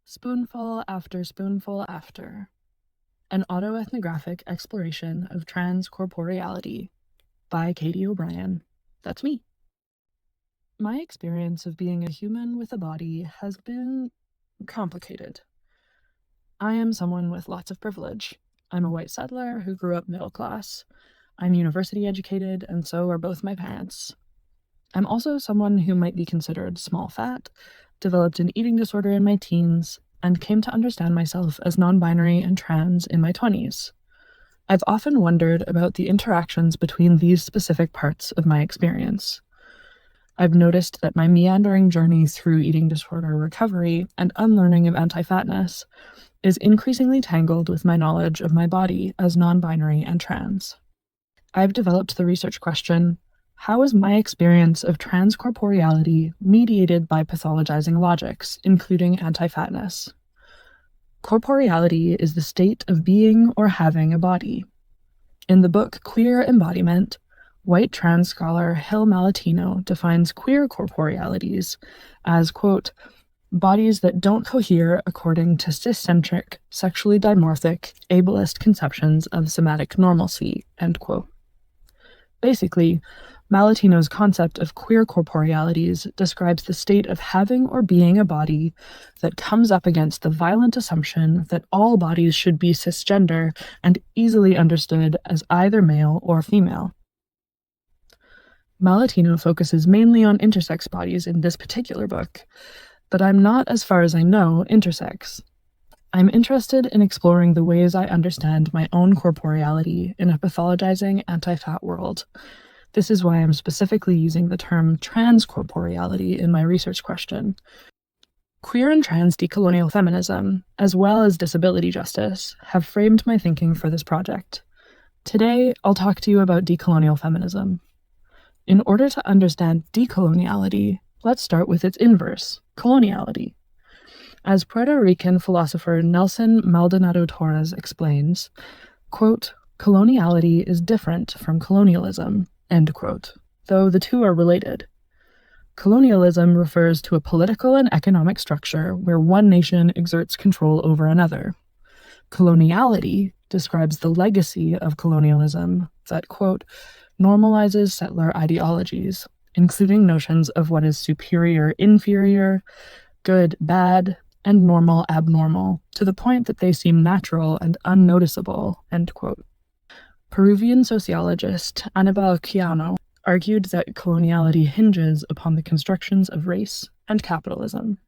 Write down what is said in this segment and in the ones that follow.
Spoonful after spoonful after. An autoethnographic exploration of trans corporeality by Katie O'Brien. That's me. My experience of being a human with a body has been complicated. I am someone with lots of privilege. I'm a white settler who grew up middle class. I'm university educated, and so are both my parents. I'm also someone who might be considered small fat, developed an eating disorder in my teens, and came to understand myself as non-binary and trans in my 20s. I've often wondered about the interactions between these specific parts of my experience. I've noticed that my meandering journey through eating disorder recovery and unlearning of anti-fatness is increasingly tangled with my knowledge of my body as non-binary and trans. I've developed the research question, how is my experience of trans corporeality mediated by pathologizing logics, including anti-fatness? Corporeality is the state of being or having a body. In the book Queer Embodiment, white trans scholar Hill Malatino defines queer corporealities as, quote, bodies that don't cohere according to ciscentric, sexually dimorphic, ableist conceptions of somatic normalcy, end quote. Basically, Malatino's concept of queer corporealities describes the state of having or being a body that comes up against the violent assumption that all bodies should be cisgender and easily understood as either male or female. Malatino focuses mainly on intersex bodies in this particular book, but I'm not, as far as I know, intersex. I'm interested in exploring the ways I understand my own corporeality in a pathologizing anti-fat world. This is why I'm specifically using the term trans corporeality in my research question. Queer and trans decolonial feminism, as well as disability justice, have framed my thinking for this project. Today, I'll talk to you about decolonial feminism. In order to understand decoloniality, let's start with its inverse, coloniality. As Puerto Rican philosopher Nelson Maldonado Torres explains, quote, coloniality is different from colonialism, end quote, though the two are related. Colonialism refers to a political and economic structure where one nation exerts control over another. Coloniality describes the legacy of colonialism that, quote, normalizes settler ideologies, including notions of what is superior, inferior, good, bad, and normal, abnormal, to the point that they seem natural and unnoticeable, end quote. Peruvian sociologist Anibal Quijano argued that coloniality hinges upon the constructions of race and capitalism.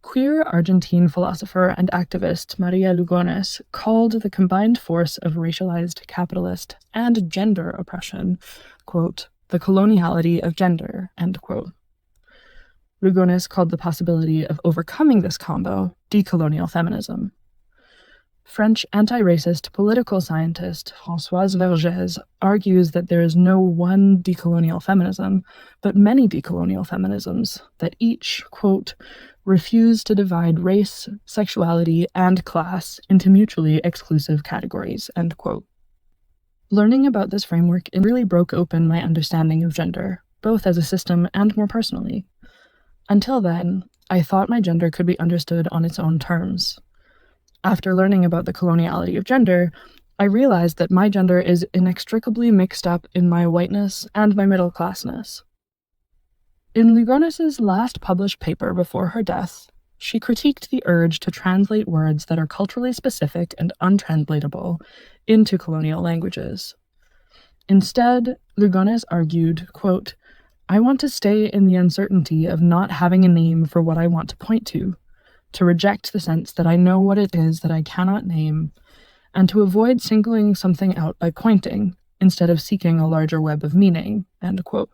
Queer Argentine philosopher and activist Maria Lugones called the combined force of racialized capitalist and gender oppression, quote, the coloniality of gender, end quote. Lugones called the possibility of overcoming this combo decolonial feminism. French anti-racist political scientist Françoise Vergès argues that there is no one decolonial feminism, but many decolonial feminisms that each, quote, refuse to divide race, sexuality, and class into mutually exclusive categories, end quote. Learning about this framework really broke open my understanding of gender, both as a system and more personally. Until then, I thought my gender could be understood on its own terms. After learning about the coloniality of gender, I realized that my gender is inextricably mixed up in my whiteness and my middle classness. In Lugones' last published paper before her death, she critiqued the urge to translate words that are culturally specific and untranslatable into colonial languages. Instead, Lugones argued, quote, I want to stay in the uncertainty of not having a name for what I want to point to reject the sense that I know what it is that I cannot name, and to avoid singling something out by pointing, instead of seeking a larger web of meaning, end quote.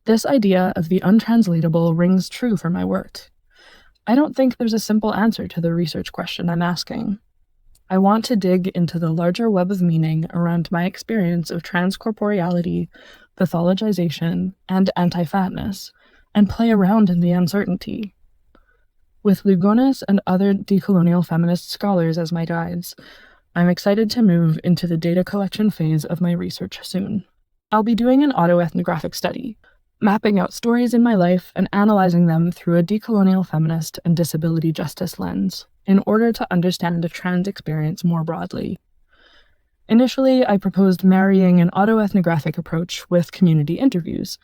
This idea of the untranslatable rings true for my work. I don't think there's a simple answer to the research question I'm asking. I want to dig into the larger web of meaning around my experience of transcorporeality, pathologization, and anti-fatness, and play around in the uncertainty. With Lugones and other decolonial feminist scholars as my guides, I'm excited to move into the data collection phase of my research soon. I'll be doing an autoethnographic study, mapping out stories in my life and analyzing them through a decolonial feminist and disability justice lens in order to understand the trans experience more broadly. Initially, I proposed marrying an autoethnographic approach with community interviews,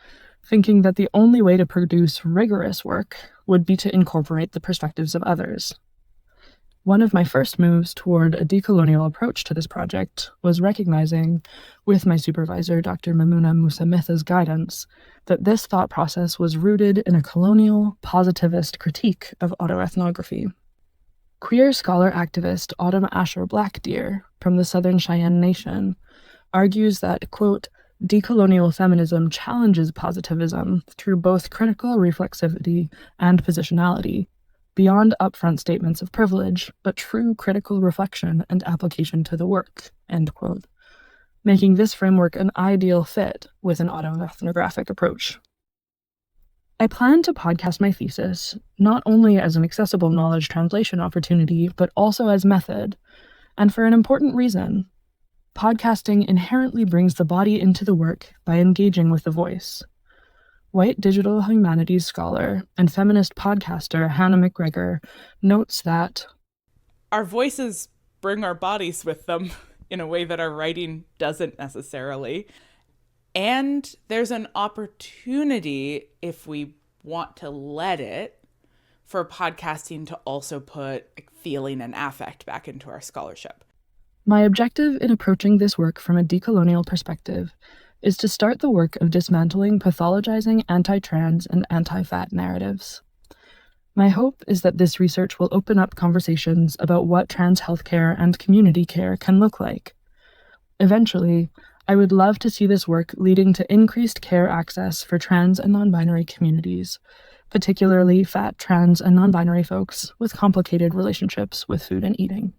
thinking that the only way to produce rigorous work would be to incorporate the perspectives of others. One of my first moves toward a decolonial approach to this project was recognizing, with my supervisor, Dr. Mamouna Musa Mitha's guidance, that this thought process was rooted in a colonial, positivist critique of autoethnography. Queer scholar activist Autumn Asher Blackdeer from the Southern Cheyenne Nation argues that, quote, decolonial feminism challenges positivism through both critical reflexivity and positionality, beyond upfront statements of privilege, but true critical reflection and application to the work, end quote, making this framework an ideal fit with an autoethnographic approach. I plan to podcast my thesis, not only as an accessible knowledge translation opportunity, but also as method, and for an important reason. Podcasting inherently brings the body into the work by engaging with the voice. White digital humanities scholar and feminist podcaster Hannah McGregor notes that our voices bring our bodies with them in a way that our writing doesn't necessarily. And there's an opportunity, if we want to let it, for podcasting to also put feeling and affect back into our scholarship. My objective in approaching this work from a decolonial perspective is to start the work of dismantling pathologizing anti-trans and anti-fat narratives. My hope is that this research will open up conversations about what trans healthcare and community care can look like. Eventually, I would love to see this work leading to increased care access for trans and non-binary communities, particularly fat, trans, and non-binary folks with complicated relationships with food and eating.